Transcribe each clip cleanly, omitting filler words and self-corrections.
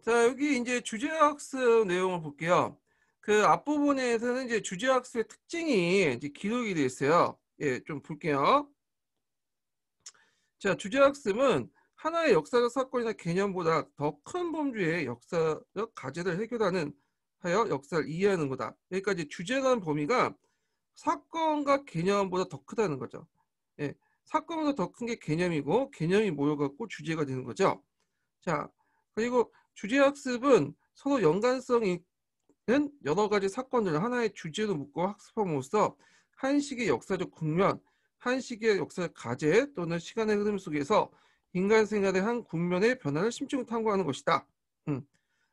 자, 여기 이제 주제학습 내용을 볼게요. 그 앞부분에서는 이제 주제학습의 특징이 이제 기록이 되어 있어요. 예, 좀 볼게요. 자, 주제학습은 하나의 역사적 사건이나 개념보다 더 큰 범주의 역사적 과제를 해결하는 하여 역사를 이해하는 거다. 여기까지 주제라는 범위가 사건과 개념보다 더 크다는 거죠. 예, 사건보다 더 큰 게 개념이고 개념이 모여갖고 주제가 되는 거죠. 자, 그리고 주제학습은 서로 연관성이 있는 여러 가지 사건을 하나의 주제로 묶고 학습함으로써 한 시기의 역사적 국면, 한 시기의 역사적 과제 또는 시간의 흐름 속에서 인간 생활의 한 국면의 변화를 심층 탐구하는 것이다.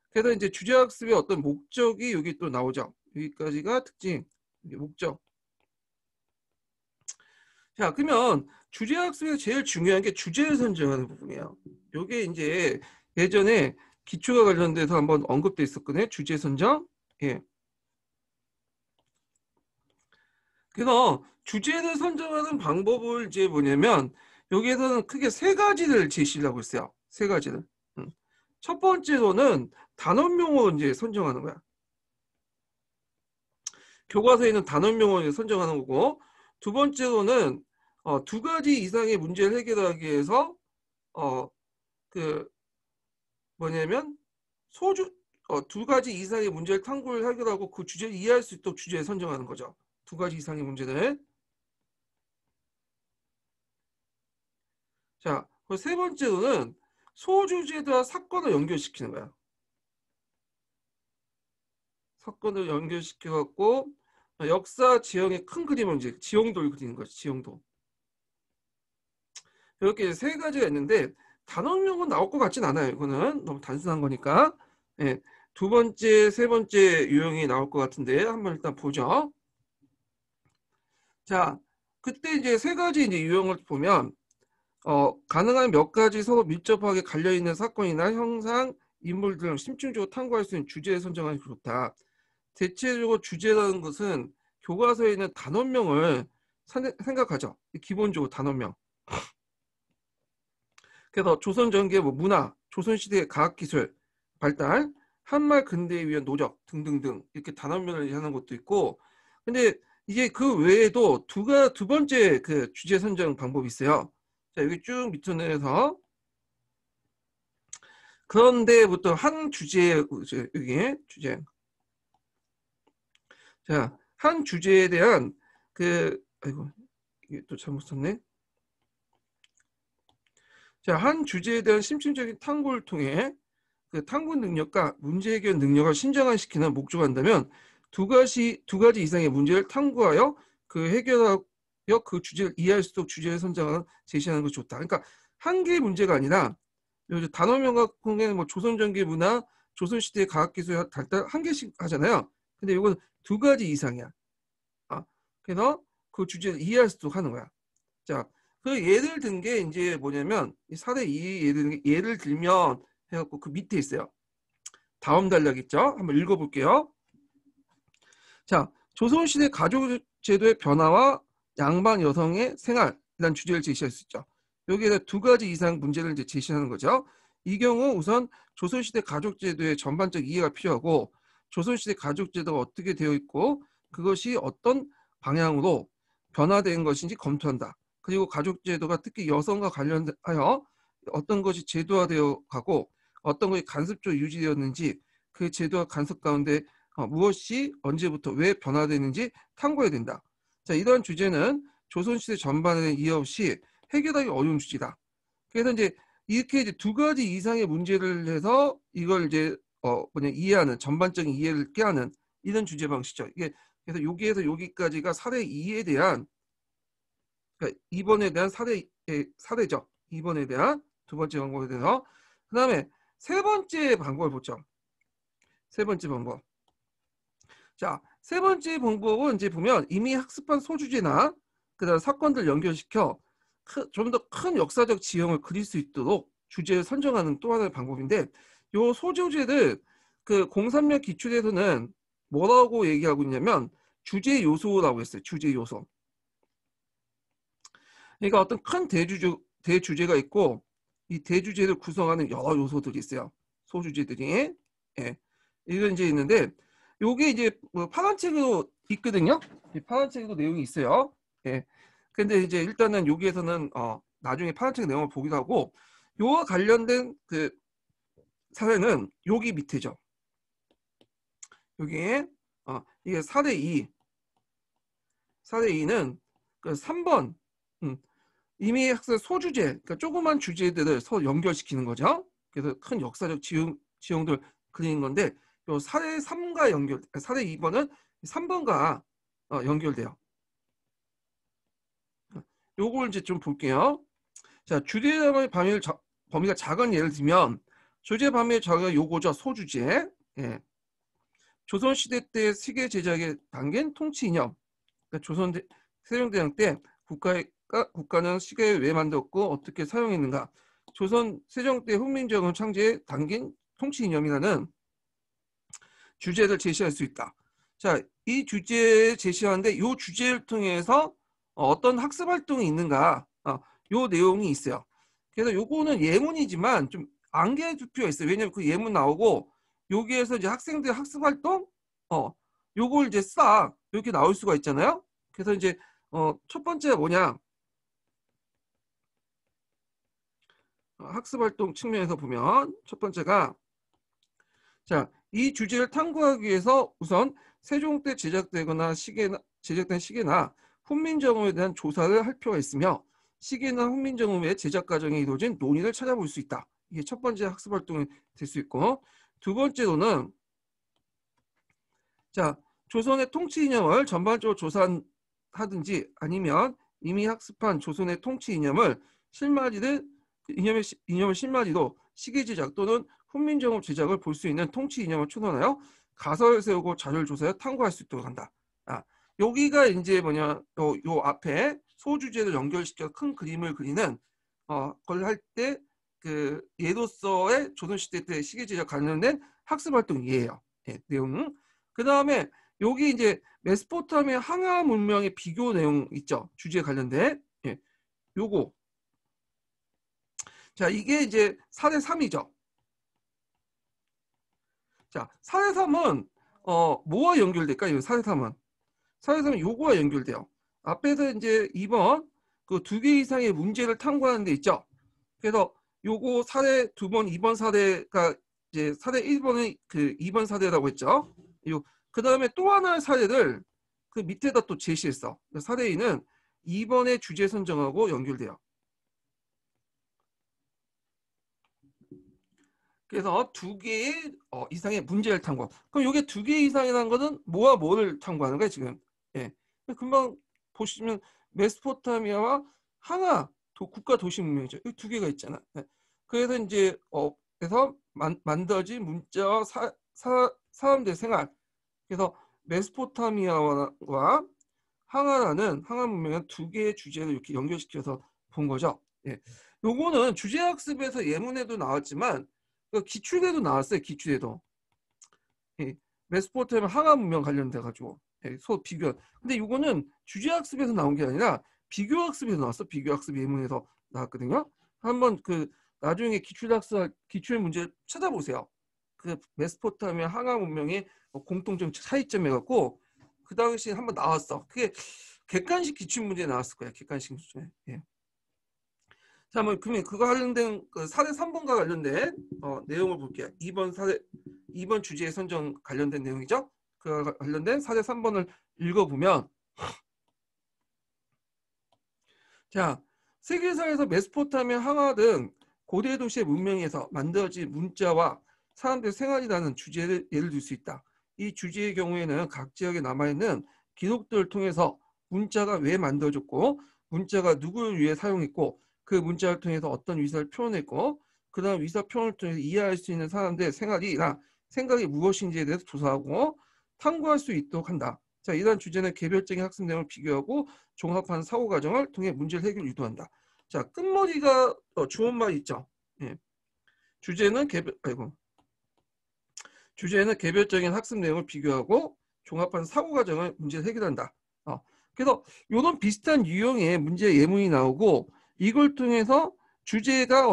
그래서 이제 주제학습의 어떤 목적이 여기 또 나오죠. 여기까지가 특징, 목적. 자, 그러면 주제학습에서 제일 중요한 게 주제를 선정하는 부분이에요. 요게 이제 예전에 기초가 관련돼서 한번 언급돼 있었거든요. 주제 선정. 예. 그래서 주제를 선정하는 방법을 이제 뭐냐면 여기에서는 크게 세 가지를 제시를 하고 있어요. 세 가지를. 첫 번째로는 단원명을 이제 선정하는 거야. 교과서에 있는 단원명을 선정하는 거고, 두 번째로는 두 가지 이상의 문제를 해결하기 위해서 그 뭐냐면 두 가지 이상의 문제를 탐구를 해결하고 그 주제를 이해할 수 있도록 주제를 선정하는 거죠. 두 가지 이상의 문제를. 자, 그리고 세 번째로는 소주제와 사건을 연결시키는 거야. 사건을 연결시켜갖고 역사 지형의 큰 그림을 이제 지형도를 그리는 거지. 지형도. 이렇게 세 가지가 있는데 단원명은 나올 것 같진 않아요. 이거는 너무 단순한 거니까. 예, 두 번째, 세 번째 유형이 나올 것 같은데 한번 일단 보죠. 자, 그때 이제 세 가지 이제 유형을 보면 가능한 몇 가지 서로 밀접하게 갈려있는 사건이나 형상, 인물 등을 심층적으로 탐구할 수 있는 주제를 선정하는 게 좋다. 대체적으로 주제라는 것은 교과서에 있는 단원명을 생각하죠. 기본적으로 단원명. 그래서 조선 전기의 문화, 조선시대의 과학기술 발달, 한말 근대에 위한 노력 등등등 이렇게 단원명을 하는 것도 있고, 근데 이게 그 외에도 두 번째 그 주제 선정 방법이 있어요. 자, 여기 쭉 밑으로 내려서 그런데부터 한 주제에 여기 주제. 자, 한 주제에 대한 아이고 이게 또 잘못 썼네. 자, 한 주제에 대한 심층적인 탐구를 통해 그 탐구 능력과 문제 해결 능력을 신장화시키는 목적을 한다면 두 가지 이상의 문제를 탐구하여 그 해결하여 그 주제를 이해할 수 있도록 주제를 선정하는 제시하는 것이 좋다. 그러니까 한 개의 문제가 아니라 단어명 같은 경우에는 뭐 조선전기 문화, 조선시대 과학기술 달달 한 개씩 하잖아요. 근데 이건 두 가지 이상이야. 그래서 그 주제를 이해할 수 있도록 하는 거야. 자, 그 예를 든 게 이제 뭐냐면 이 사례 예를 들면 해갖고 그 밑에 있어요. 다음 단락 있죠? 한번 읽어볼게요. 자, 조선시대 가족제도의 변화와 양반 여성의 생활이라는 주제를 제시할 수 있죠. 여기에 두 가지 이상 문제를 이제 제시하는 거죠. 이 경우 우선 조선시대 가족제도의 전반적 이해가 필요하고 조선시대 가족제도가 어떻게 되어 있고 그것이 어떤 방향으로 변화된 것인지 검토한다. 그리고 가족제도가 특히 여성과 관련하여 어떤 것이 제도화되어 가고 어떤 것이 간섭적으로 유지되었는지 그 제도와 간섭 가운데 무엇이 언제부터 왜 변화되는지 탐구해야 된다. 자, 이러한 주제는 조선시대 전반에 이해 없이 해결하기 어려운 주제다. 그래서 이제 이렇게 이제 두 가지 이상의 문제를 해서 이걸 이제 이해하는 전반적인 이해를 깨하는 이런 주제 방식이죠. 이게 그래서 여기에서 여기까지가 사례 2에 대한 그러니까 2번에 대한 사례죠. 2번에 대한 두 번째 방법에 대해서 그다음에 세 번째 방법을 보죠. 세 번째 방법. 자, 세 번째 방법은 이제 보면 이미 학습한 소주제나 그다음 사건들 연결시켜 좀 더 큰 역사적 지형을 그릴 수 있도록 주제를 선정하는 또 하나의 방법인데 요 소주제를 그 03년 기출에서는 뭐라고 얘기하고 있냐면 주제 요소라고 했어요. 주제 요소. 그러니까 어떤 큰 대주제가 있고 이 대주제를 구성하는 여러 요소들이 있어요. 소주제들이. 예. 이거 이제 있는데 요게 이제 뭐 파란 책에도 있거든요. 이 파란 책에도 내용이 있어요. 예. 근데 이제 일단은 여기에서는 나중에 파란 책 내용을 보기도 하고 요와 관련된 그 사례는 여기 밑에죠. 여기에 이게 사례 2. 사례 2는 그 3번 이미 학습 소주제, 그러니까 조그만 주제들을 서로 연결시키는 거죠. 그래서 큰 역사적 지형들 그리는 건데 요 사례 3과 사례 2번은 3번과 연결돼요. 요걸 이제 좀 볼게요. 자, 주제의 범위가 작은 예를 들면 주제 범위의 작은 요거죠. 소주제. 예. 조선시대 때 시계 제작에 담긴 통치 이념. 그러니까 세종대왕 때 국가는 시계를 왜 만들었고 어떻게 사용했는가. 조선 세종 때 훈민정음 창제에 담긴 통치 이념이라는 주제를 제시할 수 있다. 자, 이 주제를 제시하는데 이 주제를 통해서 어떤 학습 활동이 있는가, 요 내용이 있어요. 그래서 요거는 예문이지만 좀 안개의 줄 필요가 있어요. 왜냐면 그 예문 나오고 여기에서 이제 학생들 학습 활동, 요걸 이제 싹 이렇게 나올 수가 있잖아요. 그래서 이제 첫 번째가 뭐냐? 학습 활동 측면에서 보면 첫 번째가 자, 이 주제를 탐구하기 위해서 우선 세종 때 제작된 시계나 훈민정음에 대한 조사를 할 필요가 있으며 시계나 훈민정음의 제작 과정에 이루어진 논의를 찾아볼 수 있다. 이게 첫 번째 학습 활동이 될 수 있고 두 번째로는 자, 조선의 통치 이념을 전반적으로 조사하든지 아니면 이미 학습한 조선의 통치 이념을 이념을 실마리로 시계 제작 또는 훈민정음 제작을 볼 수 있는 통치 이념을 추론하여 가설을 세우고 자료를 조사해 탐구할 수 있도록 한다. 여기가 이제 뭐냐, 요 앞에 소주제를 연결시켜 큰 그림을 그리는 걸 할 때 그 예로서의 조선시대 때 시계 제작 관련된 학습 활동이에요. 예, 내용. 그 다음에 여기 이제 메소포타미아 항아 문명의 비교 내용 있죠. 주제에 관련된. 예, 요거. 자, 이게 이제 사례 3이죠. 자, 사례 3은 뭐와 연결될까요? 사례 3은. 사례 3은 요거와 연결돼요. 앞에서 이제 2번 그 2개 이상의 문제를 탐구하는 데 있죠. 그래서 요거 사례 2번, 2번 사례가 이제 사례 1번의 그 2번 사례라고 했죠. 그 다음에 또 하나의 사례를 그 밑에다 또 제시했어. 사례 2는 2번의 주제 선정하고 연결돼요. 그래서 2개 이상의 문제를 탐구. 그럼 이게 2개 이상이라는 거는 뭐와 뭐를 탐구하는 거야 지금? 예. 금방 보시면 메소포타미아와 항아 국가 도시 문명이죠. 이 2개가 있잖아. 예. 그래서 이제 그래서 만들어진 문자와 사람들의 생활. 그래서 메소포타미아와 항아 문명은 2개의 주제를 이렇게 연결시켜서 본 거죠. 예. 요거는 주제학습에서 예문에도 나왔지만 기출에도 나왔어요. 기출에도. 예. 메소포타미아 항아 문명 관련돼 가지고 비교. 근데 이거는 주제학습에서 나온 게 아니라 비교학습에서 나왔어. 비교학습 예문에서 나왔거든요. 한번 그 나중에 기출 문제 찾아보세요. 그 메소포타미아 항아 문명의 공통점 차이점 해갖고 그 당시에 한번 나왔어. 그게 객관식 기출 문제 나왔을 거야. 객관식 기출. 예. 자, 그러면 그거 관련된 그 사례 3번과 관련된 내용을 볼게요. 2번 주제에 선정 관련된 내용이죠. 그 관련된 사례 3번을 읽어보면 자, 세계사에서 메소포타미아 항아 등 고대 도시의 문명에서 만들어진 문자와 사람들의 생활이라는 주제를 예를 들 수 있다. 이 주제의 경우에는 각 지역에 남아있는 기록들을 통해서 문자가 왜 만들어졌고 문자가 누구를 위해 사용했고 그 문자를 통해서 어떤 의사를 표현했고 그 다음 의사 표현을 통해서 이해할 수 있는 사람들의 생각이 무엇인지에 대해서 조사하고 탐구할 수 있도록 한다. 자, 이러한 주제는 개별적인 학습 내용을 비교하고 종합한 사고 과정을 통해 문제를 해결 유도한다. 자, 끝머리가 주어인 말이 있죠. 예. 주제는 개별적인 학습 내용을 비교하고 종합한 사고 과정을 문제를 해결한다. 그래서 이런 비슷한 유형의 문제 예문이 나오고 이걸 통해서 주제가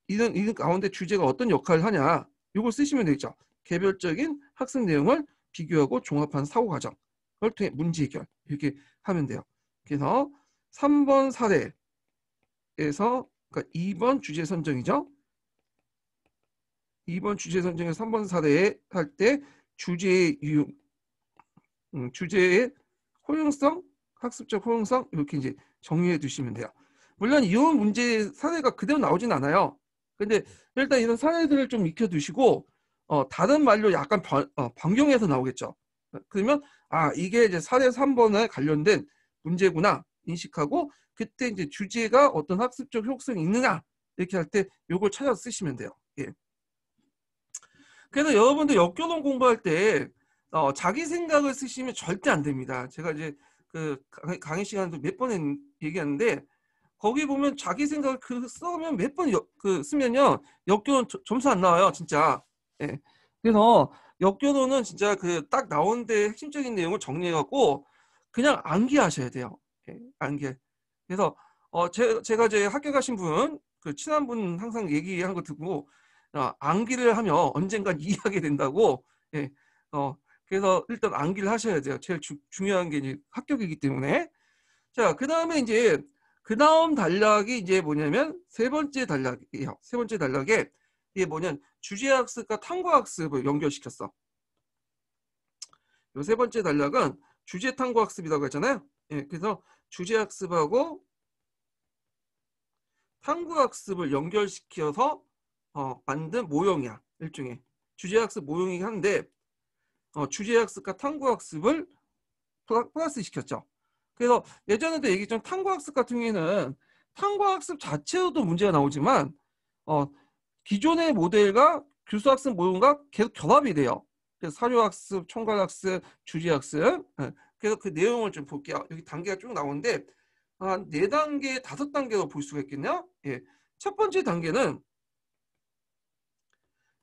이런 가운데 주제가 어떤 역할을 하냐. 요걸 쓰시면 되겠죠. 개별적인 학습 내용을 비교하고 종합한 사고 과정을 통해 문제 해결 이렇게 하면 돼요. 그래서 3번 사례에서 그러니까 2번 주제 선정이죠. 2번 주제 선정에서 3번 사례에 할 때 주제의 유용, 주제의 호용성, 학습적 호용성 이렇게 이제 정리해 두시면 돼요. 물론 이 문제 사례가 그대로 나오진 않아요. 근데 일단 이런 사례들을 좀 익혀 두시고 다른 말로 약간 변경해서 나오겠죠. 그러면 이게 이제 사례 3번에 관련된 문제구나 인식하고 그때 이제 주제가 어떤 학습적 효용성이 있느냐 이렇게 할 때 요걸 찾아서 쓰시면 돼요. 예. 그래서 여러분들 역교동 공부할 때 자기 생각을 쓰시면 절대 안 됩니다. 제가 이제 그 강의 시간도 몇 번 얘기하는데 거기 보면 자기 생각을 써면 몇 번 쓰면요 역교동 점수 안 나와요 진짜. 예. 그래서 역교동은 진짜 그 딱 나오는데 핵심적인 내용을 정리해갖고 그냥 암기하셔야 돼요. 예, 암기. 그래서 제가 제 학교 가신 분 그 친한 분 항상 얘기한 거 듣고 암기를 하면 언젠간 이해하게 된다고. 예. 그래서 일단 암기를 하셔야 돼요. 제일 중요한 게 이제 합격이기 때문에. 자, 그 다음에 이제 그 다음 단락이 이제 뭐냐면 세 번째 단락이에요. 세 번째 단락에 이게 뭐냐면 주제학습과 탐구학습을 연결시켰어. 요 세 번째 단락은 주제 탐구학습이라고 했잖아요. 예, 그래서 주제학습하고 탐구학습을 연결시켜서 만든 모형이야. 일종의 주제학습 모형이긴 한데 주제학습과 탐구학습을 플러스 시켰죠. 그래서 예전에도 얘기했지만 탐구학습 같은 경우에는 탐구학습 자체로도 문제가 나오지만 기존의 모델과 교수학습 모형과 계속 결합이 돼요. 그래서 사료학습, 총괄학습, 주제학습. 그래서 그 내용을 좀 볼게요. 여기 단계가 쭉 나오는데 한 4단계, 5단계로 볼 수가 있겠네요. 예. 첫 번째 단계는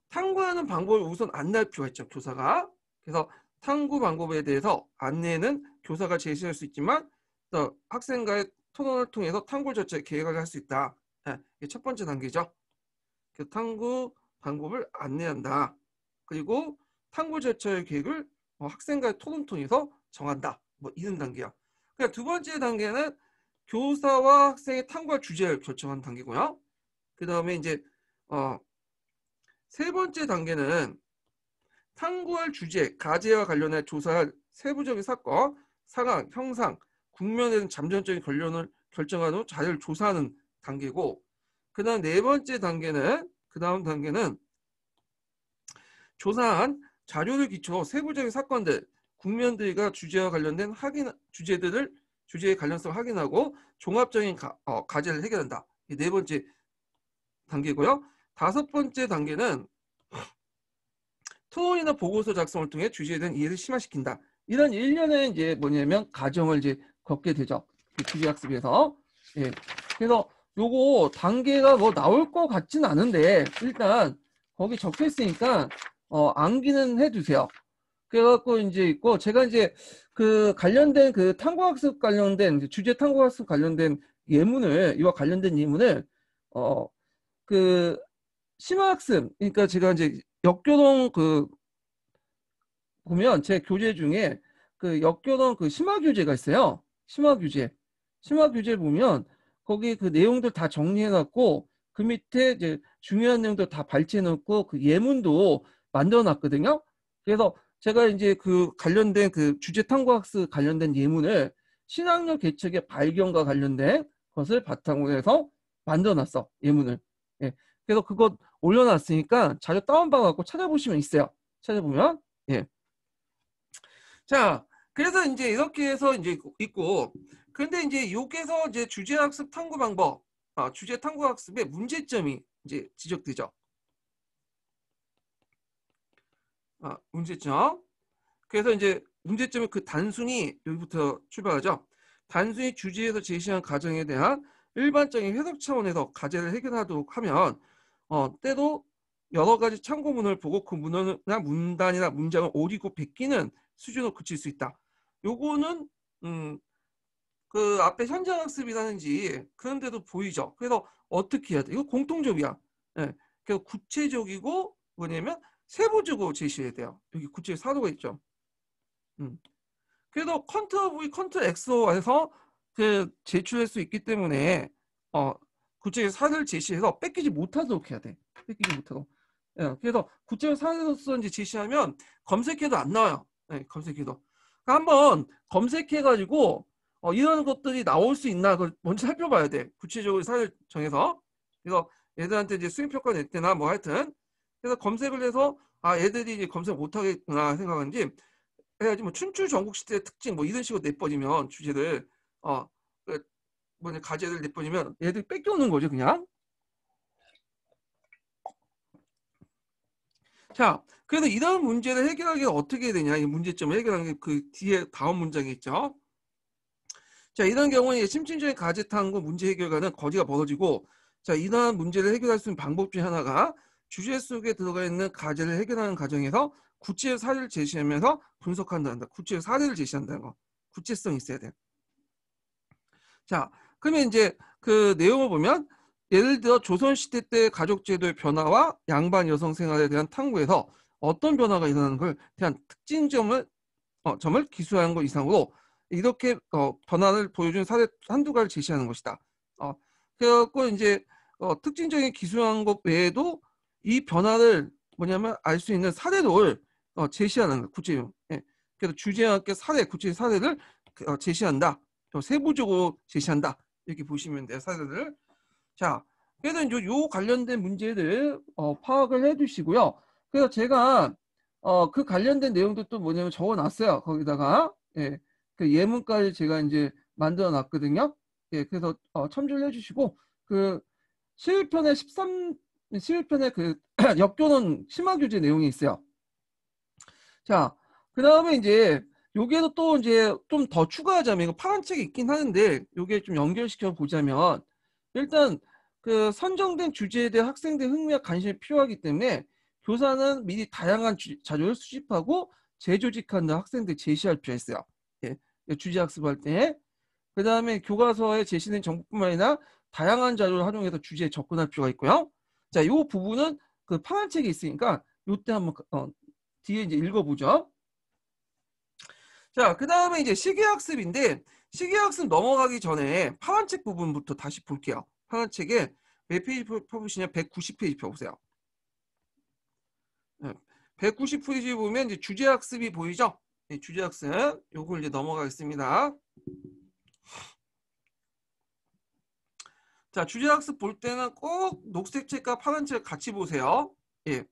탐구하는 방법을 우선 안내할 필요가 있죠. 교사가. 그래서 탐구 방법에 대해서 안내는 교사가 제시할 수 있지만 학생과의 토론을 통해서 탐구 자체의 계획을 할 수 있다. 예. 이게 첫 번째 단계죠. 그 탐구 방법을 안내한다. 그리고 탐구 자체의 계획을 학생과의 토론 통해서 정한다. 뭐 이런 단계야. 그러니까 두 번째 단계는 교사와 학생의 탐구할 주제를 결정하는 단계고요. 그 다음에 이제 세 번째 단계는 탐구할 주제, 과제와 관련해 조사할 세부적인 사건, 상황, 형상, 국면에 대한 잠재적인 관련을 결정한 후 자료를 조사하는 단계고, 그 다음 네 번째 단계는 조사한 자료를 기초로 세부적인 사건들, 국면들과 주제와 관련된 주제의 관련성을 확인하고 종합적인 과제를 해결한다. 이 네 번째 단계고요. 다섯 번째 단계는 토론이나 보고서 작성을 통해 주제에 대한 이해를 심화시킨다. 이런 일련의 이제 뭐냐면 과정을 이제 겪게 되죠. 주제학습에서. 예. 그래서 요거 단계가 뭐 나올 것 같진 않은데 일단 거기 적혀 있으니까 암기는 해두세요. 그래갖고 이제 있고 제가 이제 그 관련된 그 탐구학습 관련된 주제 탐구학습 관련된 예문을 이와 관련된 예문을 그 심화학습 그러니까 제가 이제 역교동 그 보면 제 교재 중에 그 역교동 그 심화교재가 있어요. 심화교재 보면 거기 그 내용들 다 정리해놨고 그 밑에 이제 중요한 내용들 다 발췌해놓고 그 예문도 만들어놨거든요. 그래서 제가 이제 그 관련된 그 주제 탐구학습 관련된 예문을 신학력 개척의 발견과 관련된 것을 바탕으로 해서 만들어놨어. 예문을. 예. 그래서 그거 올려놨으니까 자료 다운받아갖고 찾아보시면 있어요. 찾아보면. 예. 자, 그래서 이제 이렇게 해서 이제 있고, 근데 이제 여기서 이제 주제학습 탐구 방법, 주제 탐구 학습의 문제점이 이제 지적되죠. 문제점. 그래서 이제 문제점은 그 단순히 여기부터 출발하죠. 단순히 주제에서 제시한 가정에 대한 일반적인 해석 차원에서 과제를 해결하도록 하면 때로 여러 가지 참고문을 보고 그 문헌이나 문단이나 문장을 오리고 베끼는 수준으로 그칠 수 있다. 요거는 그 앞에 현장학습이라든지 그런 데도 보이죠. 그래서 어떻게 해야 돼? 이거 공통적이야. 예. 그래서 구체적이고 뭐냐면 세부적으로 제시해야 돼요. 여기 구체 사도가 있죠. 그래도 컨트롤 V, 컨트롤 X에서 그 제출할 수 있기 때문에 구체 사를 제시해서 뺏기지 못하도록 해야 돼. 뺏기지 못하도록. 예, 그래서 구체 사에서 이제 제시하면 검색해도 안 나와요. 예, 검색해도. 그러니까 한번 검색해가지고 이런 것들이 나올 수 있나 그걸 먼저 살펴봐야 돼. 구체적으로 사를 정해서. 그래서 얘들한테 이제 수행평가 낼 때나 뭐 하여튼 그래서 검색을 해서 얘들이 이제 검색 못하겠구나 생각하는지 해야지. 뭐 춘추 전국시대의 특징 뭐 이런 식으로 내버리면 주제를 그 뭐냐 가제를 내버리면 얘들 뺏겨오는 거죠 그냥. 자, 그래서 이런 문제를 해결하기 어떻게 해야 되냐, 이 문제점을 해결하는 게 그 뒤에 다음 문장에 있죠. 자, 이런 경우에 심층적인 가제 탐구 문제 해결과는 거리가 멀어지고, 자, 이러한 문제를 해결할 수 있는 방법 중 하나가 주제 속에 들어가 있는 가제를 해결하는 과정에서 구체적 사례를 제시하면서 분석한다는 거. 구체적 사례를 제시한다는 거. 구체성이 있어야 돼. 자, 그러면 이제 그 내용을 보면 예를 들어 조선시대 때 가족제도의 변화와 양반 여성 생활에 대한 탐구에서 어떤 변화가 일어나는 걸 대한 특징점을 점을 기술하는 것 이상으로 이렇게 변화를 보여준 사례 한두 가지를 제시하는 것이다. 그래갖고 이제 특징적인 기술한 것 외에도 이 변화를 뭐냐면 알 수 있는 사례를 제시하는 것, 구체적. 예. 그래서 주제와 함께 사례, 구체적 사례를 제시한다. 세부적으로 제시한다. 이렇게 보시면 돼요, 사례를. 자, 그래서 이제 요 관련된 문제를 파악을 해주시고요. 그래서 제가 그 관련된 내용도 또 뭐냐면 적어놨어요. 거기다가 그 예문까지 제가 이제 만들어놨거든요. 그래서 참조를 해주시고 그 11편에 11편에 그 역교는 심화교재 내용이 있어요. 자, 그 다음에 이제 요게도 또 이제 좀 더 추가하자면 이거 파란 책이 있긴 하는데 요게 좀 연결시켜 보자면 일단 그 선정된 주제에 대해 학생들의 흥미와 관심이 필요하기 때문에 교사는 미리 다양한 자료를 수집하고 재조직하는 학생들 제시할 필요가 있어요. 예, 주제 학습할 때. 그 다음에 교과서에 제시된 정보뿐만 아니라 다양한 자료를 활용해서 주제에 접근할 필요가 있고요. 자, 요 부분은 그 파란 책이 있으니까 요때 한번 뒤에 이제 읽어보죠. 자, 그 다음에 이제 시계학습인데 시계학습 넘어가기 전에 파란 책 부분부터 다시 볼게요. 파란 책에 몇 페이지 펴보시냐? 190페이지 펴보세요. 190페이지 보면 이제 주제학습이 보이죠? 네, 주제학습. 요걸 이제 넘어가겠습니다. 자, 주제학습 볼 때는 꼭 녹색 책과 파란 책 같이 보세요. 예.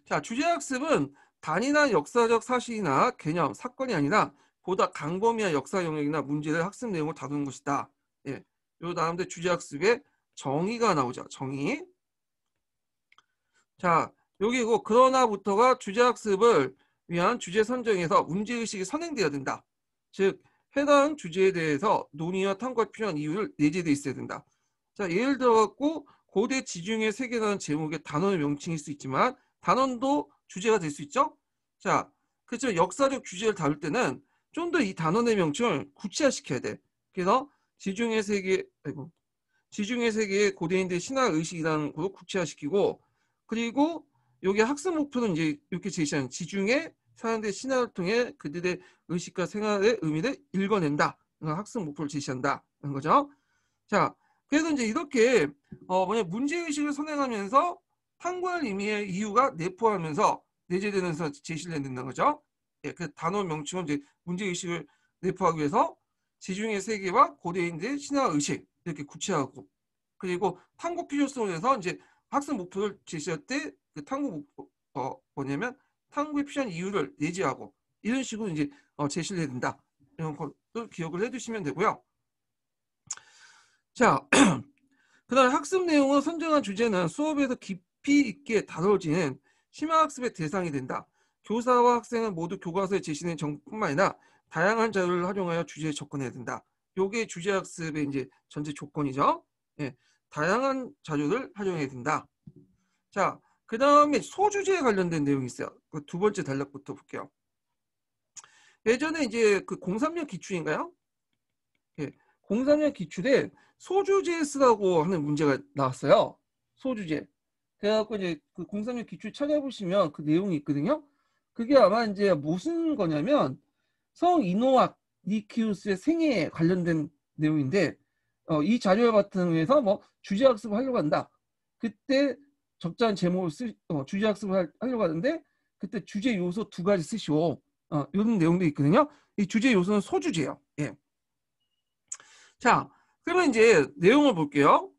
자, 주제학습은 단위나 역사적 사실이나 개념, 사건이 아니라 보다 강범위한 역사 영역이나 문제를 학습 내용을 다루는 것이다. 예. 요 다음에 주제학습에 정의가 나오죠. 정의. 자, 여기고 그러나부터가 주제학습을 위한 주제 선정에서 문제의식이 선행되어야 된다. 즉 해당 주제에 대해서 논의와 탐구가 필요한 이유를 내재되어 있어야 된다. 자, 예를 들어갖고 고대 지중해 세계라는 제목의 단어의 명칭일 수 있지만 단원도 주제가 될 수 있죠. 자, 그렇죠. 역사적 주제를 다룰 때는 좀 더 이 단원의 명칭을 구체화시켜야 돼. 그래서 지중해 세계, 지중해 세계의 고대인들의 신화 의식이라는 것을 구체화시키고 그리고 여기 학습 목표는 이제 이렇게 제시하는 지중해 사람들의 신화를 통해 그들의 의식과 생활의 의미를 읽어낸다. 학습 목표를 제시한다. 는 거죠. 자, 그래서 이제 이렇게 뭐냐 문제의식을 선행하면서 탐구할 의미의 이유가 내포하면서 내재되면서 제시를 해낸다는 거죠. 예, 그 단어 명칭은 이제 문제의식을 내포하기 위해서 지중해 세계와 고대인들의 신화 의식 이렇게 구체화하고 그리고 탐구 필요성을 해서 이제 학습 목표를 제시할 때 그 탐구 목표 뭐냐면 탐구에 필요한 이유를 내재하고 이런 식으로 이제 제시를 해야 된다. 이런 것도 기억을 해두시면 되고요. 자, 그다음 학습 내용을 선정한 주제는 수업에서 깊이 있게 다뤄지는 심화학습의 대상이 된다. 교사와 학생은 모두 교과서에 제시된 정보뿐만 아니라 다양한 자료를 활용하여 주제에 접근해야 된다. 요게 주제학습의 이제 전제 조건이죠. 예, 다양한 자료를 활용해야 된다. 자, 그 다음에 소주제에 관련된 내용이 있어요. 그 두 번째 단락부터 볼게요. 예전에 이제 그 03년 기출인가요? 예, 03년 기출에 소주제스라고 하는 문제가 나왔어요. 소주제. 그래갖고 이제 그 036 기출 찾아보시면 그 내용이 있거든요. 그게 아마 이제 무슨 거냐면 성이노악 니키우스의 생애에 관련된 내용인데 이 자료를 바탕에서 뭐 주제학습을 하려고 한다. 그때 적절한 제목을 주제학습을 하려고 하는데 그때 주제 요소 2가지 쓰시오. 이런 내용도 있거든요. 이 주제 요소는 소주제예요. 예. 자, 그러면 이제 내용을 볼게요.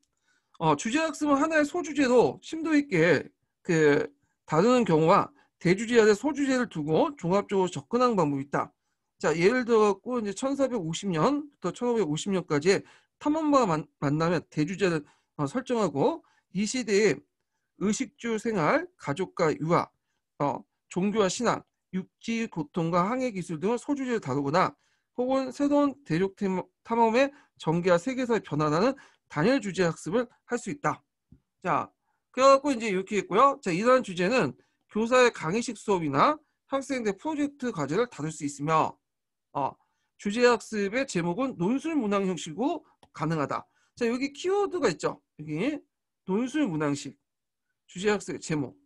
주제학습은 하나의 소주제로 심도 있게 그 다루는 경우와 대주제 안에 소주제를 두고 종합적으로 접근하는 방법이 있다. 자, 예를 들어갖고 이제 1450년부터 1550년까지의 탐험가가 만나면 대주제를 설정하고 이 시대에 의식주 생활, 가족과 유아, 종교와 신앙, 육지 고통과 항해 기술 등을 소주제로 다루거나 혹은 새로운 대륙 탐험의 전개와 세계사의 변화라는 단일 주제 학습을 할 수 있다. 자, 그래갖고 이제 이렇게 했고요. 자, 이러한 주제는 교사의 강의식 수업이나 학생들 프로젝트 과제를 다룰 수 있으며, 주제 학습의 제목은 논술 문항 형식으로 가능하다. 자, 여기 키워드가 있죠. 여기 논술 문항식 주제 학습 제목.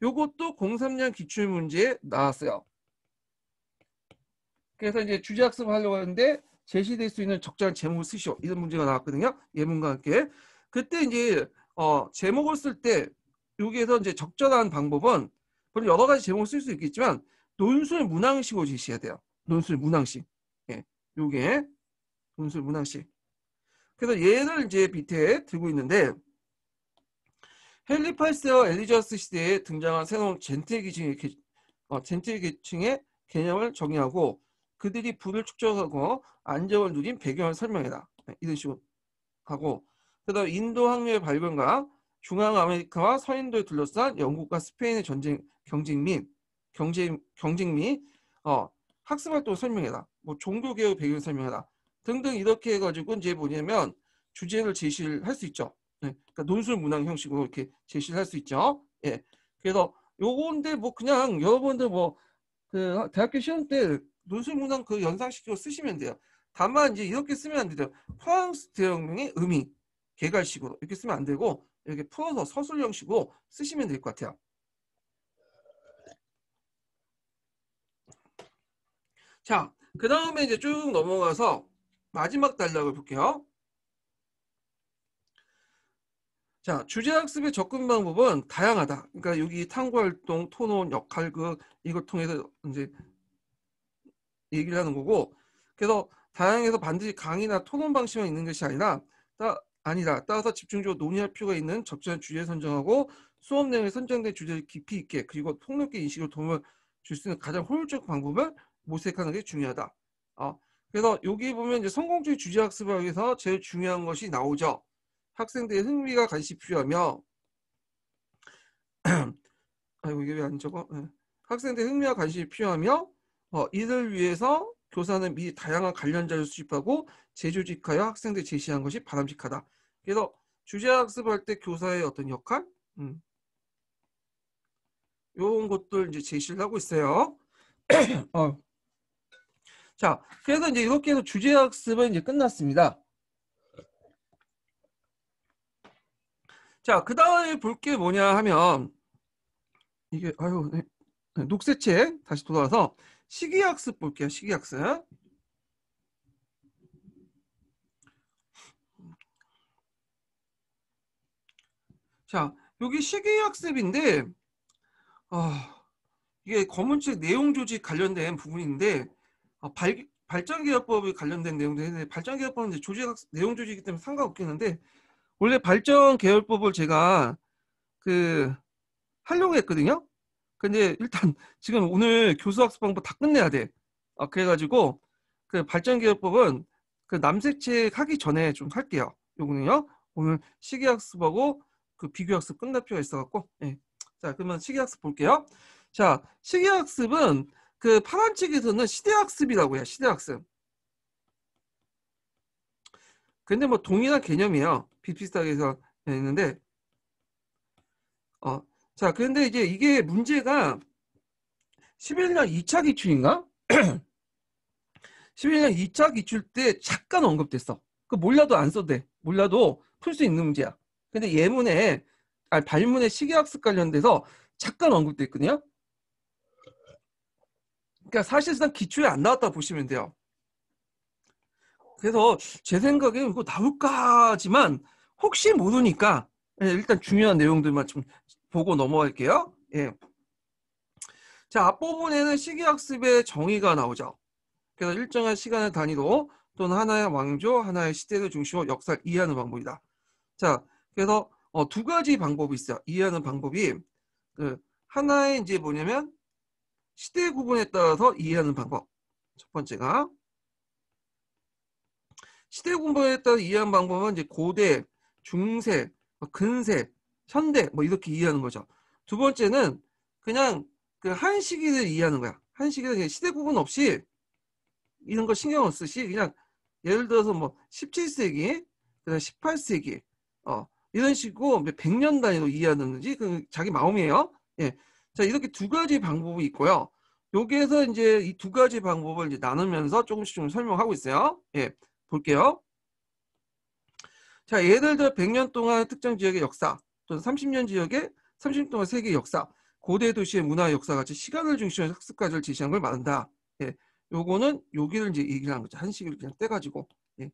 요것도 03년 기출 문제에 나왔어요. 그래서 이제 주제 학습을 하려고 하는데 제시될 수 있는 적절한 제목을 쓰시오. 이런 문제가 나왔거든요. 예문과 함께. 그때 이제 제목을 쓸 때 여기에서 이제 적절한 방법은 물론 여러 가지 제목을 쓸 수 있겠지만 논술 문항식으로 제시해야 돼요. 논술 문항식. 예. 요게 논술 문항식. 그래서 얘를 이제 밑에 들고 있는데 헨리 8세와 엘리자베스 시대에 등장한 새로운 젠틀 계층의 개념을 정의하고 그들이 부를 축적하고 안정을 누린 배경을 설명해라. 이런 식으로 하고 그다음 인도 항로의 발견과 중앙아메리카와 서인도에 둘러싼 영국과 스페인의 경쟁 및 학습 활동을 설명해라. 뭐 종교개혁 배경을 설명해라. 등등 이렇게 해가지고 이제 뭐냐면 주제를 제시를 할 수 있죠. 네, 그러니까 논술 문항 형식으로 이렇게 제시를 할 수 있죠. 예. 그래서 요건데 뭐 그냥 여러분들 뭐 그 대학교 시험 때 논술 문항 그 연상식으로 쓰시면 돼요. 다만 이제 이렇게 쓰면 안 돼요. 프랑스 대혁명의 의미 개괄식으로 이렇게 쓰면 안 되고 이렇게 풀어서 서술 형식으로 쓰시면 될 것 같아요. 자, 그 다음에 이제 쭉 넘어가서 마지막 단락을 볼게요. 자, 주제학습의 접근 방법은 다양하다. 그러니까 여기 탐구활동, 토론, 역할극 이걸 통해서 이제 얘기를 하는 거고, 그래서 다양해서 반드시 강의나 토론 방식만 있는 것이 아니라 따라서 집중적으로 논의할 필요가 있는 적절한 주제 선정하고 수업 내용에 선정된 주제를 깊이 있게 그리고 폭넓게 인식을 도움을 줄 수 있는 가장 효율적 방법을 모색하는 게 중요하다. 그래서 여기 보면 이제 성공적인 주제학습을 하기 위해서 제일 중요한 것이 나오죠. 학생들의 흥미가 관심이 필요하며 아이고 이게 왜 안 적어? 학생들의 흥미와 관심이 필요하며 이를 위해서 교사는 미리 다양한 관련 자료를 수집하고 재조직하여 학생들이 제시한 것이 바람직하다. 그래서 주제학습을 할 때 교사의 어떤 역할 이런 것들 이제 제시를 하고 있어요. 자, 그래서 이제 이렇게 해서 주제학습은 이제 끝났습니다. 자, 그 다음에 볼 게 뭐냐 하면 이게 녹색책 다시 돌아와서 시기학습 볼게요. 시기학습. 자, 여기 시기학습인데 이게 검은책 내용 조직 관련된 부분인데 발전개혁법에 관련된 내용도 있는데 발전개혁법은 이제 내용 조직이기 때문에 상관없겠는데 원래 발전개혁법을 제가 하려고 했거든요. 근데 일단 지금 오늘 교수학습 방법 다 끝내야 돼. 그래가지고 그 발전개혁법은 그 남색책 하기 전에 좀 할게요. 요거는요. 오늘 시기학습하고 그 비교학습 끝날 필요가 있어갖고. 네. 자, 그러면 시기학습 볼게요. 자, 시기학습은 그 파란 책에서는 시대학습이라고 해요. 시대학습. 근데 뭐 동일한 개념이에요. 비슷비슷하게 해서 있는데 자, 그런데 이제 이게 문제가 11년 2차 기출인가? 11년 2차 기출 때 잠깐 언급됐어. 그 몰라도 안 써도 돼. 몰라도 풀 수 있는 문제야. 근데 예문에 발문의 시기학습 관련돼서 잠깐 언급돼 있거든요. 그러니까 사실상 기초에 안 나왔다 보시면 돼요. 그래서 제 생각에 이거 나올까지만 혹시 모르니까 일단 중요한 내용들만 좀 보고 넘어갈게요. 예. 자, 앞부분에는 시기학습의 정의가 나오죠. 그래서 일정한 시간을 단위로 또는 하나의 왕조, 하나의 시대를 중심으로 역사를 이해하는 방법이다. 자, 그래서 두 가지 방법이 있어요. 이해하는 방법이 하나의 이제 뭐냐면 시대 구분에 따라서 이해하는 방법. 첫 번째가 시대 구분에 따라 이해하는 방법은 이제 고대, 중세, 근세, 현대 뭐 이렇게 이해하는 거죠. 두 번째는 그냥 그 한 시기를 이해하는 거야. 한 시기를 시대 구분 없이 이런 거 신경 없으시 그냥 예를 들어서 뭐 17세기, 그다음 18세기 이런 식으로 100년 단위로 이해하는지 그 자기 마음이에요. 예. 자, 이렇게 두 가지 방법이 있고요. 여기에서 이제 이 두 가지 방법을 이제 나누면서 조금씩 좀 설명하고 있어요. 예. 볼게요. 자, 예를 들어 100년 동안 특정 지역의 역사 또는 30년 지역의 30년 동안 세계 역사, 고대 도시의 문화 역사 같이 시간을 중심으로 학습 과정을 제시한 걸 말한다. 예. 요거는 여기를 이제 얘기를 하는 거죠. 한 시기를 그냥 떼가지고. 예.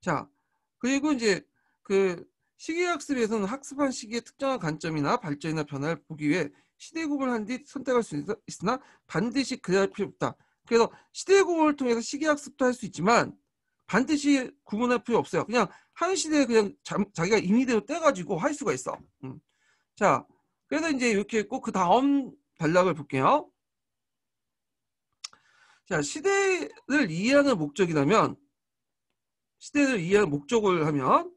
자, 그리고 이제 그 시기학습에서는 학습한 시기의 특정한 관점이나 발전이나 변화를 보기 위해 시대 구분한 뒤 선택할 수 있으나 반드시 그래야 할 필요 없다. 그래서 시대 구분을 통해서 시기학습도 할 수 있지만 반드시 구분할 필요 없어요. 그냥 한 시대에 그냥 자기가 임의대로 떼가지고 할 수가 있어. 자, 그래서 이제 이렇게 했고 그 다음 단락을 볼게요. 자, 시대를 이해하는 목적이라면 시대를 이해하는 목적을 하면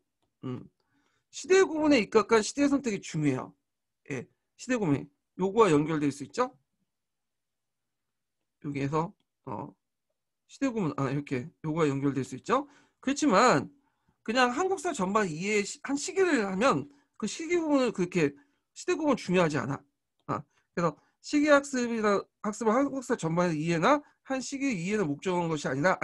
시대 구분에 입각한 시대 선택이 중요해요. 예, 시대 구분이 요거와 연결될 수 있죠. 여기에서 시대 구분 이렇게 요거와 연결될 수 있죠. 그렇지만 그냥 한국사 전반 이해한 시기를 하면 그 시기 구분을 그렇게 시대 구분 중요하지 않아. 그래서 시기 학습이나 학습을 한국사 전반의 이해나 한 시기 이해를 목적으로 한 것이 아니라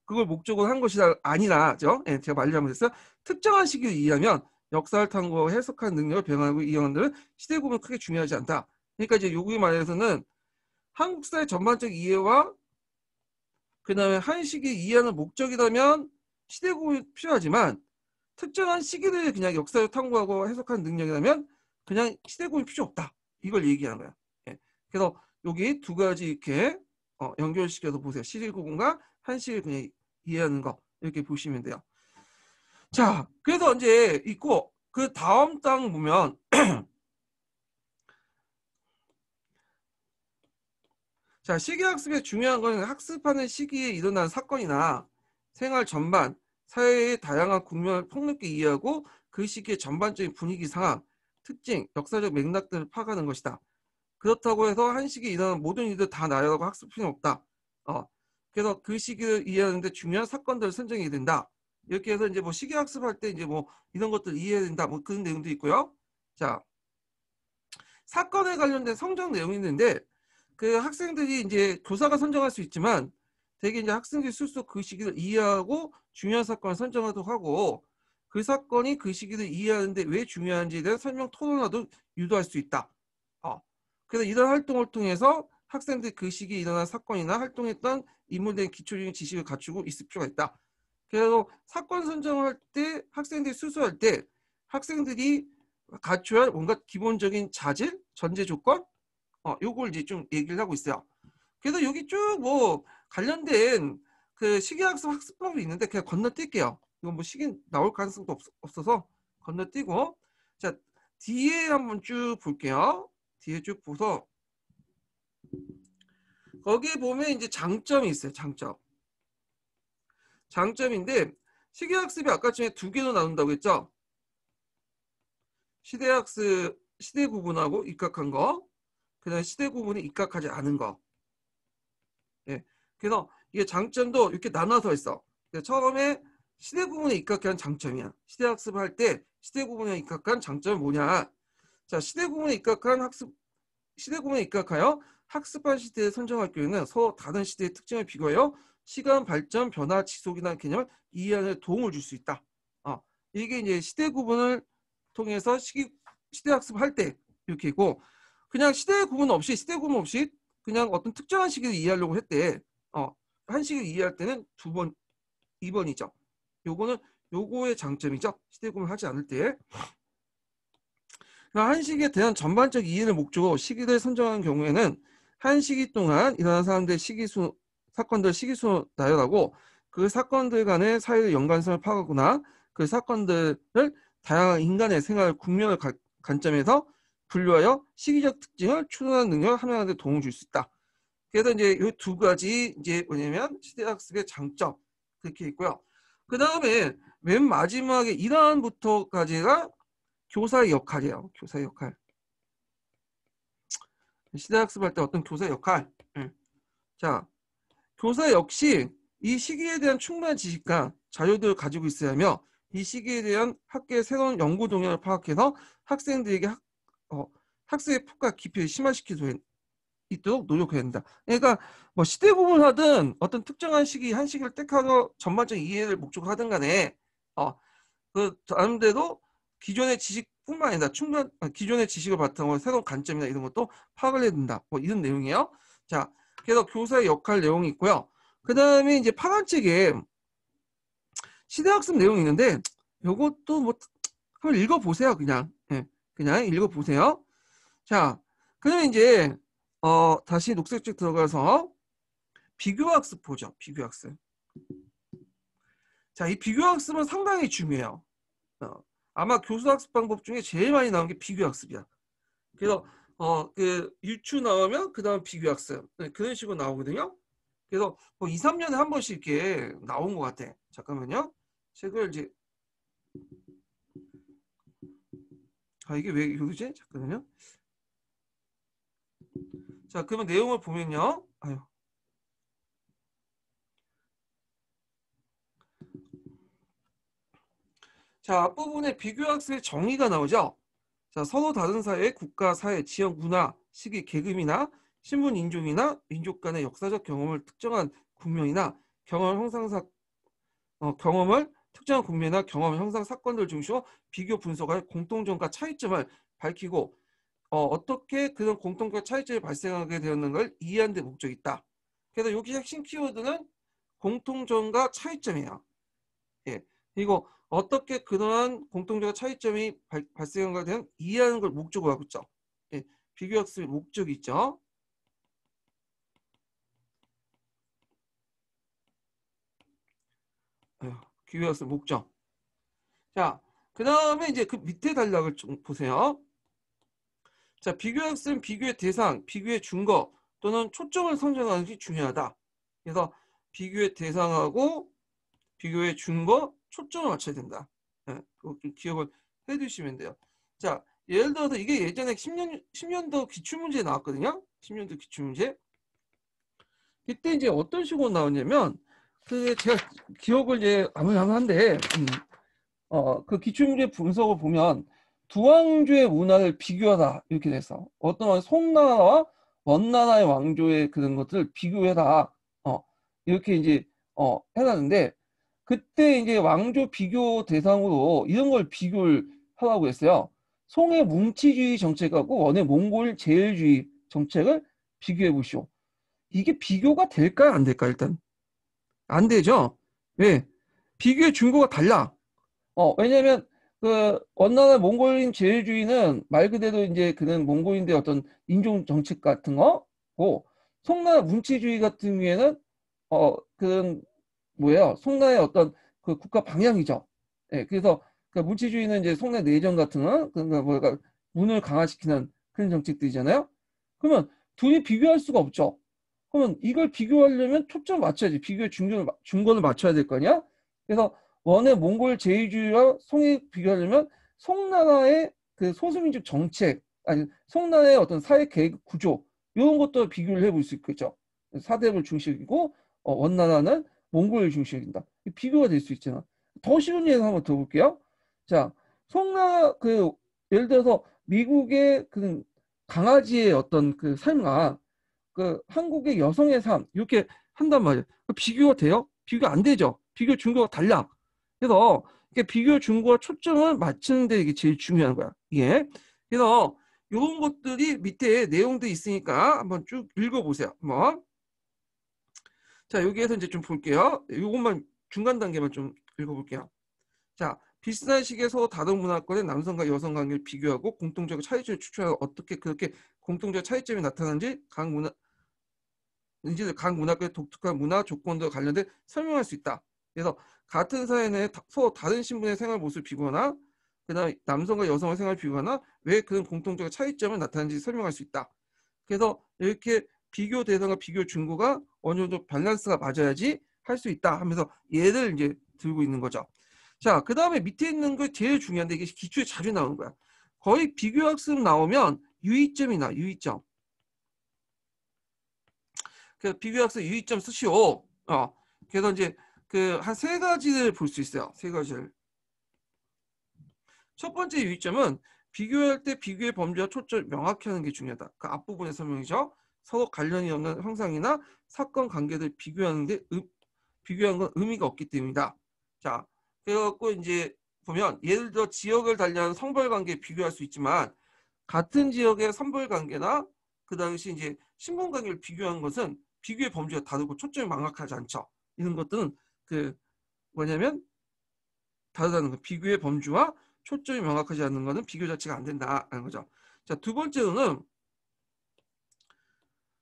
그걸 목적으로 한 것이 아니라죠. 예, 제가 말을 잘못했어요. 특정한 시기를 이해하면 역사를 탐구하고 해석하는 능력을 배워가고 이해하는 데는 시대 구분은 크게 중요하지 않다. 그러니까 이제 여기 말에서는 한국사의 전반적 이해와 그 다음에 한 시기 이해하는 목적이라면 시대 구분이 필요하지만 특정한 시기를 그냥 역사를 탐구하고 해석하는 능력이라면 그냥 시대 구분이 필요 없다. 이걸 얘기하는 거야. 예. 그래서 여기 두 가지 이렇게 연결시켜서 보세요. 시기 구분과 한 시기를 그냥 이해하는 거 이렇게 보시면 돼요. 자, 그래서 이제 있고 그 다음 장 보면 자, 시기학습의 중요한 것은 학습하는 시기에 일어난 사건이나 생활 전반, 사회의 다양한 국면을 폭넓게 이해하고 그 시기의 전반적인 분위기 상황, 특징, 역사적 맥락들을 파악하는 것이다. 그렇다고 해서 한 시기에 일어난 모든 일들 다 나열하고 학습 필요는 없다. 그래서 그 시기를 이해하는데 중요한 사건들을 선정해야 된다. 이렇게 해서 이제 뭐 시기학습할 때 이제 뭐 이런 것들 이해해야 된다. 뭐 그런 내용도 있고요. 자, 사건에 관련된 성적 내용이 있는데 그 학생들이 이제 교사가 선정할 수 있지만 대개 이제 학생들이 스스로 그 시기를 이해하고 중요한 사건을 선정하도록 하고 그 사건이 그 시기를 이해하는데 왜 중요한지에 대한 설명 토론화도 유도할 수 있다. 그래서 이런 활동을 통해서 학생들이 그 시기에 일어난 사건이나 활동했던 인물된 기초적인 지식을 갖추고 있을 필요가 있다. 그래서 사건 선정할 때 학생들이 수수할 때 학생들이 갖춰야 할 뭔가 기본적인 자질, 전제 조건 요걸 이제 좀 얘기를 하고 있어요. 그래서 여기 쭉 뭐 관련된 그 시기학습 학습법이 있는데 그냥 건너뛸게요. 이건 뭐 시기 나올 가능성도 없어서 건너뛰고 자 뒤에 한번 쭉 볼게요. 뒤에 쭉 보서 거기에 보면 이제 장점이 있어요. 장점인데 시기학습이 아까 전에 두 개로 나눈다고 했죠. 시대학습 시대 구분하고 입각한 거, 그다음에 시대 구분이 입각하지 않은 거. 예. 그래서 이게 장점도 이렇게 나눠서 있어. 처음에 시대 구분에 입각한 장점이야. 시대 학습할 때 시대 구분에 입각한 장점은 뭐냐? 자, 시대 구분에 입각하여 학습한 시대에 선정할 경우에는 서로 다른 시대의 특징을 비교하여 시간 발전, 변화, 지속이라는 개념을 이해하는 데 도움을 줄 수 있다. 이게 이제 시대 구분을 통해서 시대 학습할 때 이렇게 있고, 그냥 시대 구분 없이 그냥 어떤 특정한 시기를 이해하려고 했대. 한 시기를 이해할 때는 2번, 2번이죠. 요거는 요거의 장점이죠. 시대 구분하지 않을 때. 한 시기에 대한 전반적 이해를 목적으로 시기를 선정하는 경우에는 한 시기 동안 일어난 사람들의 사건들 시기수 나열하고 그 사건들 간의 사이의 연관성을 파악하거나 그 사건들을 다양한 인간의 생활 국면을 관점에서 분류하여 시기적 특징을 추론하는 능력을 함양하는 데 도움을 줄 수 있다. 그래서 이제 이 두 가지 이제 뭐냐면 시대학습의 장점 그렇게 있고요. 그 다음에 맨 마지막에 1화부터까지가 교사의 역할이에요. 교사의 역할. 시대학습할 때 어떤 교사의 역할. 자, 교사 역시 이 시기에 대한 충분한 지식과 자료들을 가지고 있어야 하며 이 시기에 대한 학계의 새로운 연구 동향을 파악해서 학생들에게 학습의 폭과 깊이를 심화시킬 수 있도록 노력해야 된다. 그러니까 뭐 시대 구분하든 어떤 특정한 시기 한 시기를 택하고 전반적인 이해를 목적으로 하든 간에 그 나름대로 기존의 지식뿐만 아니라 기존의 지식을 바탕으로 새로운 관점이나 이런 것도 파악을 해야 된다. 뭐 이런 내용이에요. 자, 그래서 교사의 역할 내용이 있고요. 그 다음에 이제 파란책에 시대학습 내용이 있는데 이것도 뭐 한번 읽어보세요. 그냥 그냥 읽어보세요. 자, 그러면 이제 다시 녹색책 들어가서 비교학습 보죠. 비교학습. 자, 이 비교학습은 상당히 중요해요. 아마 교수학습 방법 중에 제일 많이 나온 게 비교학습이야. 그래서 그 유추 나오면 그 다음 비교학습 그런 식으로 나오거든요. 그래서 뭐 2, 3년에 한 번씩 이렇게 나온 것 같아. 잠깐만요. 책을 이제 이게 왜 이러지? 잠깐만요. 자, 그러면 내용을 보면요. 자, 앞부분에 비교학습의 정의가 나오죠. 자, 서로 다른 사회, 국가, 사회, 지역, 문화, 시기, 계급이나 신분, 인종이나 민족 간의 역사적 경험을 특정한 국면이나 경험을 특정한 국면이나 경험 형상 사건들 중심으로 비교 분석할 공통점과 차이점을 밝히고 어떻게 그런 공통점과 차이점이 발생하게 되었는 걸 이해하는 데 목적이 있다. 그래서 여기 핵심 키워드는 공통점과 차이점이에요. 예. 그리고 어떻게 그러한 공통점과 차이점이 발생한 것에 대한 이해하는 걸 목적으로 하고 있죠. 예. 비교학습의 목적이 있죠. 비교학습 목적. 자, 그 다음에 이제 그 밑에 단락을 좀 보세요. 자, 비교학습은 비교의 대상, 비교의 준거 또는 초점을 선정하는 것이 중요하다. 그래서 비교의 대상하고 비교의 준거, 초점을 맞춰야 된다. 기억을 해두시면 돼요. 자, 예를 들어서 이게 예전에 10년도 기출문제 나왔거든요. 10년도 기출문제. 이때 이제 어떤 식으로 나왔냐면 그 제가 기억을 이제 아무한데 그 기출문제 분석을 보면 두 왕조의 문화를 비교하다 이렇게 돼서 어떤 송나라와 원나라의 왕조의 그런 것들을 비교해라 이렇게 이제 해놨는데 그때 이제 왕조 비교 대상으로 이런 걸 비교를 하라고 했어요. 송의 뭉치주의 정책하고 원의 몽골 제일주의 정책을 비교해 보시오. 이게 비교가 될까요? 안 될까요? 일단 안 되죠. 왜? 비교의 준거가 달라. 왜냐면 그 원나라 몽골인 제일주의는 말 그대로 이제 그런 몽골인들의 어떤 인종 정책 같은 거고 송나라 문치주의 같은 경우에는 그런 뭐예요? 송나라의 어떤 그 국가 방향이죠. 예, 그래서 그 문치주의는 이제 송나라 내전 같은 거, 그러니까 뭐가 문을 강화시키는 그런 정책들이잖아요. 그러면 둘이 비교할 수가 없죠. 그러면 이걸 비교하려면 초점을 맞춰야지. 비교의 중간을 맞춰야 될 거냐? 그래서 원의 몽골 제일주의와 송이 비교하려면 송나라의 그 소수민족 정책, 아니 송나라의 어떤 사회 계급 구조 이런 것도 비교를 해볼 수 있겠죠. 사대부 중심이고 원나라는 몽골 중심이다. 비교가 될 수 있잖아. 더 쉬운 예를 한번 더 볼게요. 자, 송나라 그 예를 들어서 미국의 그 강아지의 어떤 그 삶과 그 한국의 여성의 삶 이렇게 한단 말이에요. 비교가 돼요? 비교가 안 되죠. 비교 준거가 달라. 그래서 이게 비교 준거와 초점을 맞추는 데 이게 제일 중요한 거야. 이게 그래서 이런 것들이 밑에 내용들이 있으니까 한번 쭉 읽어보세요. 한번. 자, 여기에서 이제 좀 볼게요. 이것만 중간 단계만 좀 읽어볼게요. 자, 비슷한 시기에서 다른 문화권의 남성과 여성 관계를 비교하고 공통적 차이점을 추출하고 어떻게 그렇게 공통적 차이점이 나타나는지 각 문화권의 독특한 문화 조건들과 관련된 설명할 수 있다. 그래서 같은 사회 내에 서로 다른 신분의 생활 모습을 비교하나 그다음에 남성과 여성의 생활을 비교하나 왜 그런 공통적 차이점을 나타내는지 설명할 수 있다. 그래서 이렇게 비교 대상과 비교 증거가 어느 정도 밸런스가 맞아야지 할 수 있다 하면서 얘를 이제 들고 있는 거죠. 자, 그 다음에 밑에 있는 거 제일 중요한데 이게 기출에 자주 나오는 거야. 거의 비교학습 나오면 유의점이 나, 유의점. 그래서 비교학습 유의점 쓰시오. 그래서 이제 그 한 세 가지를 볼 수 있어요. 세 가지를. 첫 번째 유의점은 비교할 때 비교의 범주와 초점을 명확히 하는 게 중요하다. 그 앞부분의 설명이죠. 서로 관련이 없는 형상이나 사건 관계들 비교하는 건 의미가 없기 때문이다. 자, 그래갖고 이제 보면 예를 들어 지역을 달리하는 성별 관계 비교할 수 있지만 같은 지역의 선별 관계나 그 당시 이제 신분 관계를 비교한 것은 비교의 범주가 다르고 초점이 명확하지 않죠. 이런 것들은 그 뭐냐면 다르다는 거. 비교의 범주와 초점이 명확하지 않는 것은 비교 자체가 안 된다는 거죠. 자, 두 번째로는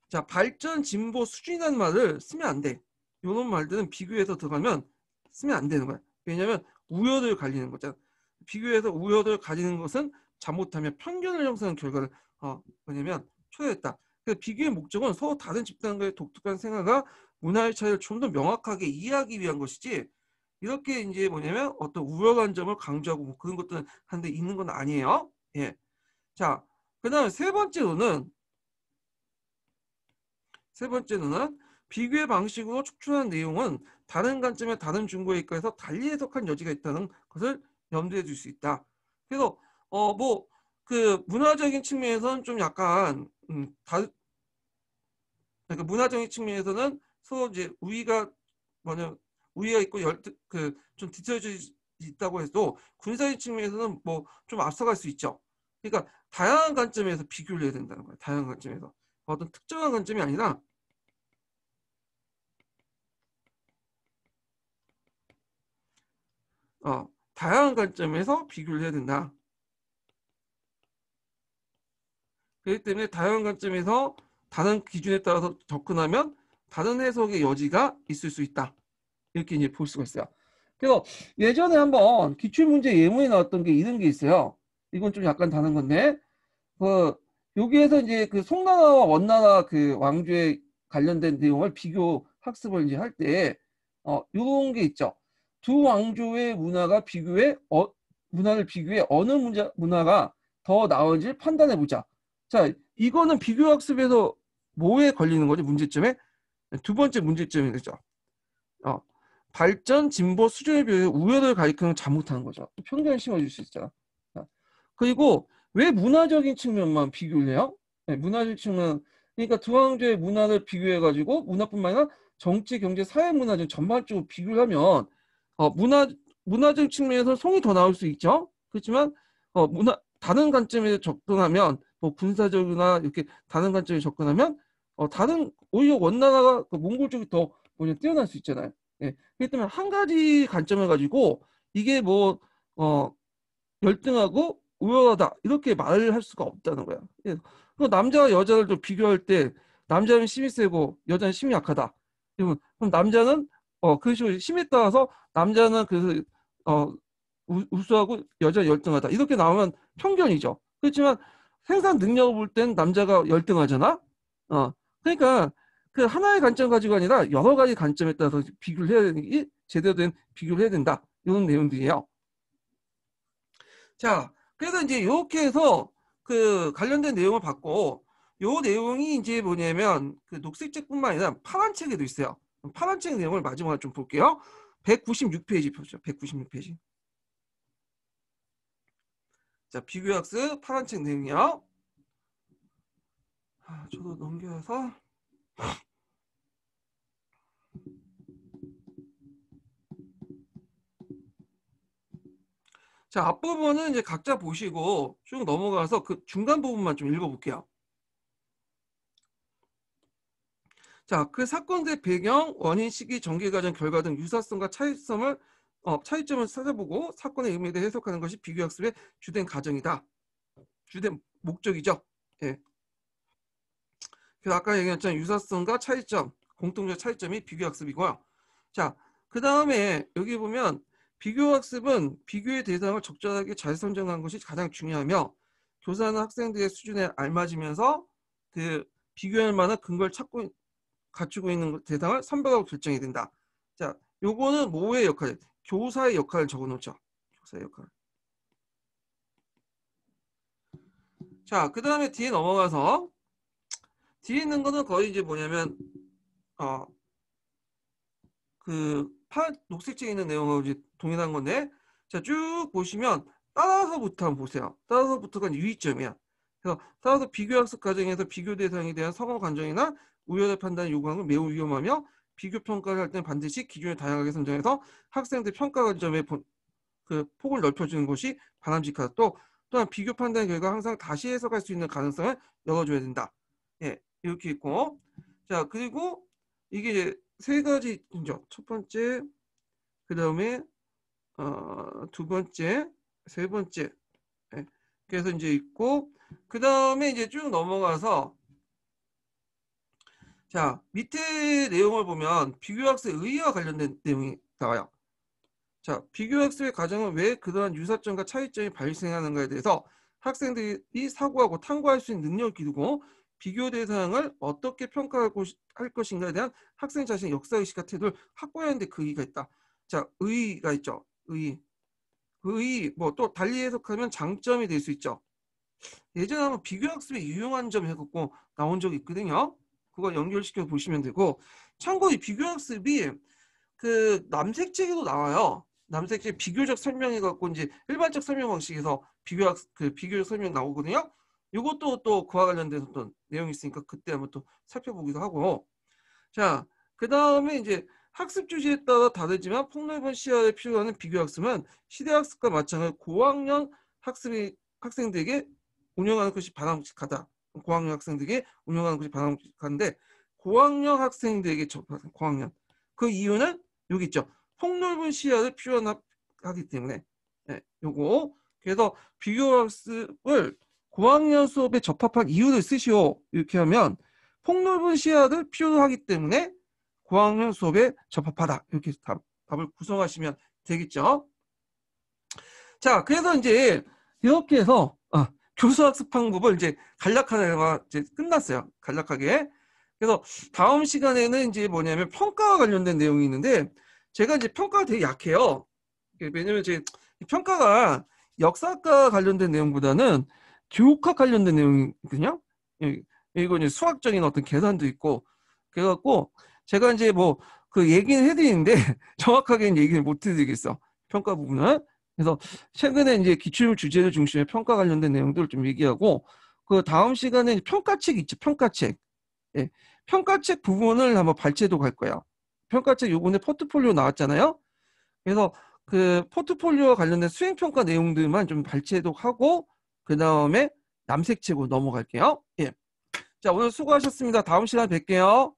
자, 발전, 진보, 수준이라는 말을 쓰면 안 돼. 이런 말들은 비교해서 들어가면 쓰면 안 되는 거야. 왜냐하면 우열을 가리는 거잖아. 비교해서 우열을 가리는 것은 잘못하면 편견을 형성하는 결과를 뭐냐면 초래했다. 그래서 비교의 목적은 서로 다른 집단과의 독특한 생활과 문화의 차이를 좀 더 명확하게 이해하기 위한 것이지 이렇게 이제 뭐냐면 어떤 우열한 점을 강조하고 뭐 그런 것들은 한데 있는 건 아니에요. 예. 자, 그다음에 세 번째는 비교의 방식으로 축출한 내용은 다른 관점의 다른 증거에 입각해서 달리 해석한 여지가 있다는 것을 염두에 둘 수 있다. 그래서 뭐 그 문화적인 측면에서는 좀 약간 그러니까 문화적인 측면에서는 서로 이제 우위가 있고 그좀 뒤처져 있다고 해도 군사적 측면에서는 뭐 좀 앞서갈 수 있죠. 그러니까 다양한 관점에서 비교를 해야 된다는 거예요. 다양한 관점에서 어떤 특정한 관점이 아니라 다양한 관점에서 비교를 해야 된다. 그렇기 때문에 다양한 관점에서 다른 기준에 따라서 접근하면 다른 해석의 여지가 있을 수 있다. 이렇게 이제 볼 수가 있어요. 그래서 예전에 한번 기출문제 예문에 나왔던 게 이런 게 있어요. 이건 좀 약간 다른 건데, 그 여기에서 이제 그 송나라와 원나라 그 왕조에 관련된 내용을 비교 학습을 이제 할 때, 이런 게 있죠. 두 왕조의 문화를 비교해 어느 문화가 더 나은지 판단해 보자. 자, 이거는 비교 학습에서 뭐에 걸리는 거지? 문제점에 두 번째 문제점이 되죠. 어, 발전, 진보, 수준에 비해 우열을 가리키는 잘못하는 거죠. 편견을 심어줄 수 있잖아. 그리고 왜 문화적인 측면만 비교를 해요? 네, 문화적 측면, 그러니까 두 왕조의 문화를 비교해가지고 문화뿐만 아니라 정치, 경제, 사회 문화 등 전반적으로 비교를 하면 어, 문화 문화적 측면에서 송이 더 나올 수 있죠. 그렇지만 다른 관점에서 접근하면 뭐 군사적이나 이렇게 다른 관점에 접근하면 다른 오히려 원나라가 그 몽골 쪽이 더 뭐냐 뛰어날 수 있잖아요. 예. 그렇기 때문에 한 가지 관점을 가지고 이게 뭐 열등하고 우월하다 이렇게 말을 할 수가 없다는 거야. 예. 그 남자와 여자를 좀 비교할 때 남자는 힘이 세고 여자는 힘이 약하다. 그럼 남자는 그 식으로 힘에 따라서 남자는 그 우수하고 여자 열등하다 이렇게 나오면 편견이죠. 그렇지만 생산 능력을 볼 땐 남자가 열등하잖아. 그러니까 그 하나의 관점 가지고 아니라 여러 가지 관점에 따라서 비교를 해야 되는 게 제대로 된 비교를 해야 된다. 이런 내용들이에요. 자, 그래서 이제 이렇게 해서 그 관련된 내용을 받고 요 내용이 이제 뭐냐면 그 녹색책뿐만 아니라 파란 책에도 있어요. 파란 책 내용을 마지막으로 좀 볼게요. 196페이지 펴죠. 196페이지. 자, 비교학습 파란 책 내용이요. 저도 넘겨서 자, 앞부분은 이제 각자 보시고 쭉 넘어가서 그 중간 부분만 좀 읽어볼게요. 자, 그 사건의 배경, 원인, 시기, 전개 과정, 결과 등 유사성과 차이점을 찾아보고 사건의 의미에 대해 해석하는 것이 비교학습의 주된 과정이다. 주된 목적이죠. 예. 그래서 아까 얘기했잖아요. 유사성과 차이점, 공통적 차이점이 비교학습이고요. 자, 그 다음에 여기 보면 비교학습은 비교의 대상을 적절하게 잘 선정하는 것이 가장 중요하며 교사나 학생들의 수준에 알맞으면서 그 비교할 만한 근거를 갖추고 있는 대상을 선별하고 결정이 된다. 자, 요거는 뭐의 역할? 교사의 역할을 적어놓죠. 교사의 역할. 자, 그 다음에 뒤에 넘어가서 뒤에 있는 거는 거의 이제 뭐냐면 녹색지에 있는 내용하고 이제 동일한 건데, 자, 쭉 보시면 따라서부터 한번 보세요. 따라서부터가 유의점이야. 그래서 따라서 비교학습 과정에서 비교 대상에 대한 성어 감정이나 우열의 판단을 요구하는 건 매우 위험하며 비교 평가를 할 때는 반드시 기준을 다양하게 선정해서 학생들 평가 관점의 그 폭을 넓혀주는 것이 바람직하다. 또한 비교 판단의 결과 항상 다시 해석할 수 있는 가능성을 열어줘야 된다. 예, 이렇게 있고, 자, 그리고 이게 이제 세 가지죠. 첫 번째, 그 다음에 두 번째, 세 번째. 예, 그래서 이제 있고, 그 다음에 이제 쭉 넘어가서 자, 밑에 내용을 보면 비교학습 의의와 관련된 내용이 나와요. 자, 비교학습의 과정은 왜 그러한 유사점과 차이점이 발생하는가에 대해서 학생들이 사고하고 탐구할 수 있는 능력을 기르고 비교 대상을 어떻게 평가할 것인가에 대한 학생 자신의 역사의식과 태도를 확보하는 데 그 의의가 있다. 자, 의의가 있죠. 의의. 그 의의, 뭐 또 달리 해석하면 장점이 될 수 있죠. 예전에 한번 비교학습에 유용한 점 해갖고 나온 적이 있거든요. 그거 연결시켜 보시면 되고, 참고로 이 비교학습이 그 남색책에도 나와요. 남색책 비교적 설명해갖고 이제 일반적 설명 방식에서 비교적 설명 나오거든요. 이것도 또 그와 관련돼서 또 내용이 있으니까 그때 한번 또 살펴보기도 하고. 자, 그 다음에 이제 학습 주제에 따라 다르지만 폭넓은 시야를 필요로 하는 비교학습은 시대학습과 마찬가지로 고학년 학생들에게 운영하는 것이 바람직하다. 고학년 학생들에게 운영하는 것이 바람직한데 고학년 학생들에게 고학년 그 이유는 여기 있죠. 폭넓은 시야를 표현하기 때문에. 네, 요거. 그래서 비교학습을 고학년 수업에 적합한 이유를 쓰시오. 이렇게 하면 폭넓은 시야를 필요하기 때문에 고학년 수업에 적합하다. 이렇게 답을 구성하시면 되겠죠. 자, 그래서 이제 이렇게 해서 교수학습 방법을 이제 간략하게 이제 끝났어요. 간략하게. 그래서 다음 시간에는 이제 뭐냐면 평가와 관련된 내용이 있는데 제가 이제 평가가 되게 약해요. 왜냐면 제 평가가 역사과 관련된 내용보다는 교육학 관련된 내용이거든요. 이거 이제 수학적인 어떤 계산도 있고 그래갖고 제가 이제 뭐 그 얘기는 해드리는데 정확하게는 얘기를 못 해드리겠어. 평가 부분은. 그래서 최근에 이제 기출 주제를 중심에 평가 관련된 내용들을 좀 얘기하고 그 다음 시간에 평가책 있죠. 평가책. 예, 평가책 부분을 한번 발췌도 갈 거예요. 평가책 요번에 포트폴리오 나왔잖아요. 그래서 그 포트폴리오와 관련된 수행평가 내용들만 좀 발췌독하고 그 다음에 남색책으로 넘어갈게요. 예. 자, 오늘 수고하셨습니다. 다음 시간에 뵐게요.